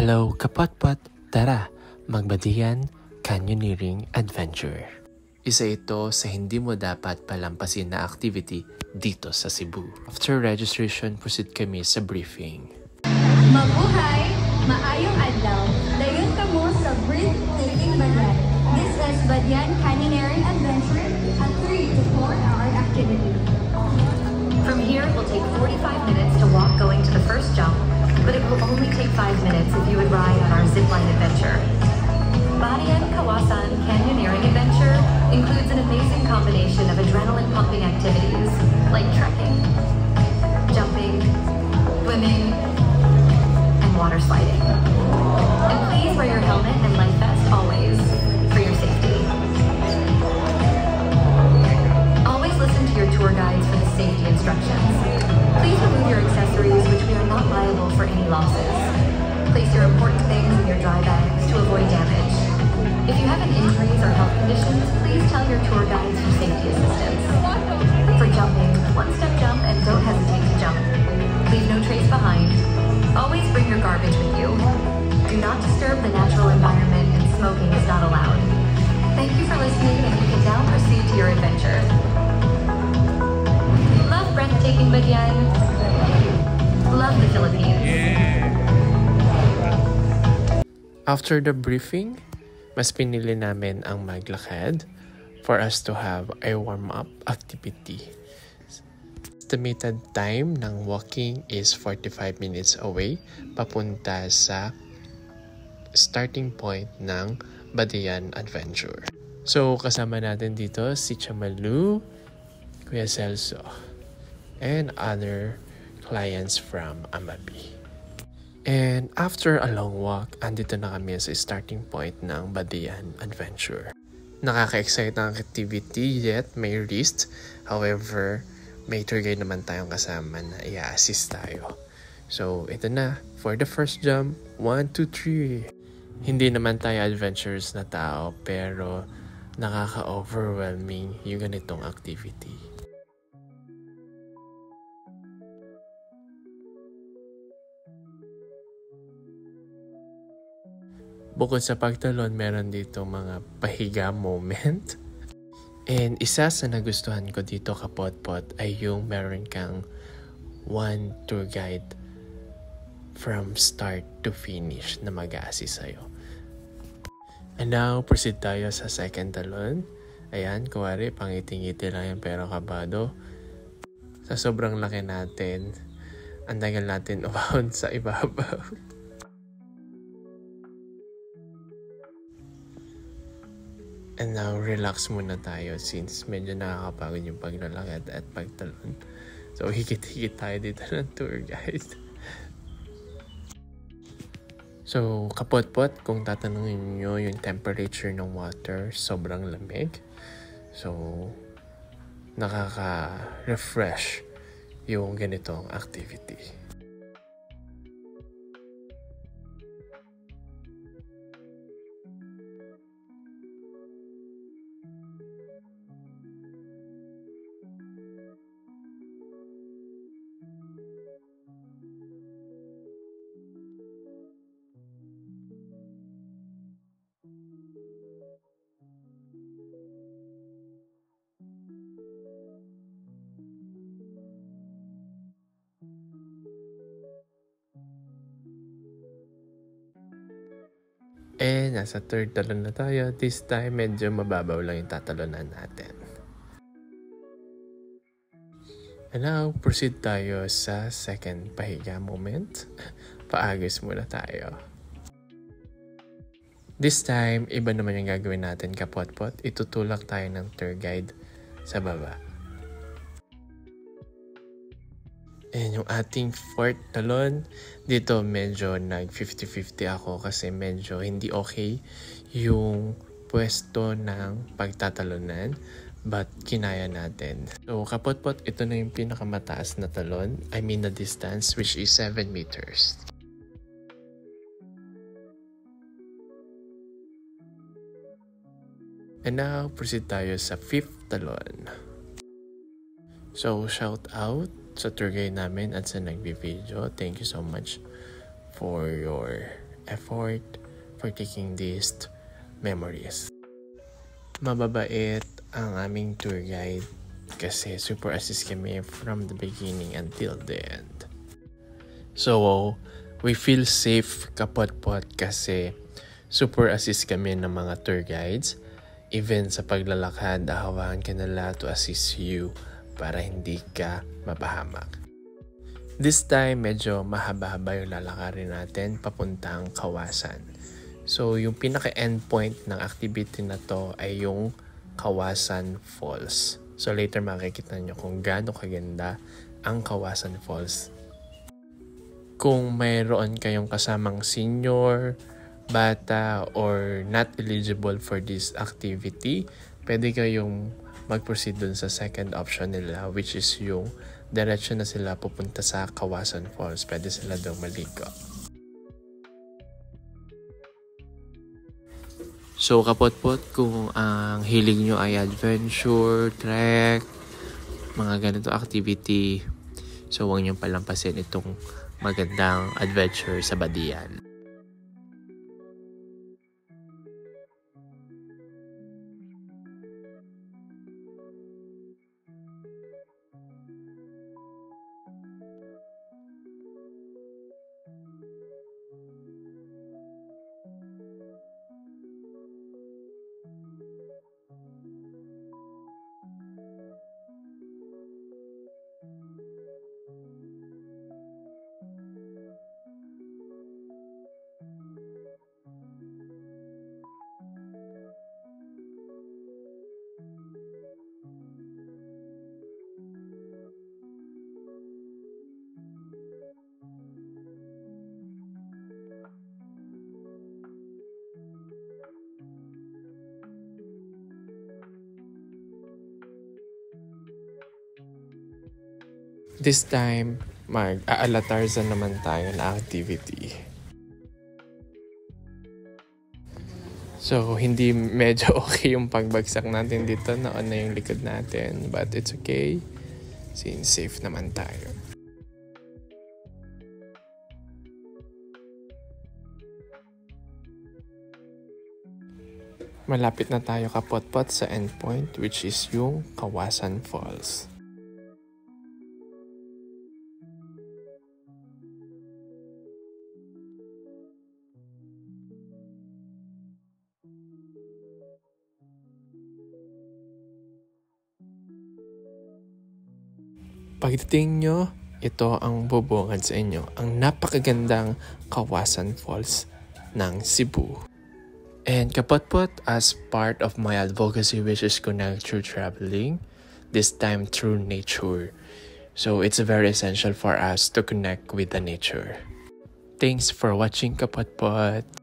Hello kapatpat, tara, magbadiyan canyoneering adventure. Isa ito sa hindi mo dapat palampasin na activity dito sa Cebu. After registration, proceed kami sa briefing. Mabuhay! Maayong adlaw! Dayon kamo sa breathtaking Badian. This is Badian Canyoneering Adventure, a 3 to 4 hour activity. From here, it will take 45 minutes to walk going to the first jump, but it will only take 5 minutes if you would ride on our zipline adventure. Badian Kawasan Canyoneering Adventure includes an amazing combination of adrenaline-pumping activities like trekking, jumping, swimming, and water sliding. And please wear your helmet and life vest always for your safety. Always listen to your tour guides for the safety instructions. Please remove your accessories, which we are not liable for any losses. Place your important things in your dry bags to avoid damage. If you have any injuries or health conditions, please tell your tour guides for safety assistance. For jumping, one-step jump and don't hesitate to jump. Leave no trace behind. Always bring your garbage with you. Do not disturb the natural environment and smoking is not allowed. Thank you for listening, and you can now proceed to your adventure. Love breathtaking Badian. Love the Philippines. After the briefing, mas pinili namin ang maglakad for us to have a warm-up activity. Estimated time ng walking is 45 minutes away papunta sa starting point ng Badian Adventure. So kasama natin dito si Chamalu, Kuya Celso, and other clients from Amabi. And after a long walk, andito na kami sa starting point ng Badian Adventure. Nakaka-excite ang activity yet may risk. However, may tour guide naman tayong kasama na i-assist tayo. So, ito na. For the first jump, 1, 2, 3. Hindi naman tayo adventurous na tao, pero nakaka-overwhelming yung ganitong activity. Bukod sa pagtalon, meron dito mga pahiga moment. And isa sa nagustuhan ko dito kapot-pot ay yung meron kang one tour guide from start to finish na mag-a-assist sa'yo. And now, proceed tayo sa second talon. Ayan, kuwari, pangiti-ngiti lang yan pero kabado. Sa sobrang laki natin, ang tagal natin umahon sa ibabaw. And now, relax muna tayo since medyo nakakapagod yung paglalakad at pagtalon. So, higit-higit tayo dito ng tour guide. So, kapot-pot, kung tatanungin nyo yung temperature ng water, sobrang lamig. So, nakaka-refresh yung ganitong activity. Eh, nasa third talon na tayo. This time, medyo mababaw lang yung tatalonan natin. And now, proceed tayo sa second pahiga moment. Paagos muna tayo. This time, iba naman yung gagawin natin kapot-pot. Itutulak tayo ng tour guide sa baba. And yung ating fourth talon, dito medyo nag 50-50 ako kasi medyo hindi okay yung pwesto ng pagtatalonan, but kinaya natin. So kapot-pot, ito na yung pinakamataas na talon. I mean the distance, which is 7 meters. And now, proceed tayo sa fifth talon. So, shout out sa tour guide namin at sa nagbi-video. Thank you so much for your effort for taking these memories. Mababait ang aming tour guide kasi super assist kami from the beginning until the end. So, we feel safe kapot-pot kasi super assist kami ng mga tour guides. Even sa paglalakad, ahawahan ka nila to assist you para hindi ka mapahamak. This time, medyo mahaba-haba yung lalakarin natin papuntang Kawasan. So, yung pinaka-endpoint ng activity na to ay yung Kawasan Falls. So, later makikita nyo kung gaano kaganda ang Kawasan Falls. Kung mayroon kayong kasamang senior, bata, or not eligible for this activity, pwede kayong mag-proceed dun sa second option nila, which is yung diretso na sila pupunta sa Kawasan Falls. Pwede sila daw maligo. So, kapot-pot, kung ang hilig nyo ay adventure, trek, mga ganito activity, so huwag nyo palampasin itong magandang adventure sa Badian. This time, mag-aalatarza naman tayo na activity. So, hindi medyo okay yung pagbagsak natin dito. Naon na yung likod natin. But it's okay. Since safe naman tayo. Malapit na tayo kapot-pot sa endpoint, which is yung Kawasan Falls. Pagdating nyo, ito ang bubungad sa inyo, ang napakagandang Kawasan Falls ng Cebu. And kapot-pot, as part of my advocacy which is connect through traveling, this time through nature. So it's very essential for us to connect with the nature. Thanks for watching, kapot-pot.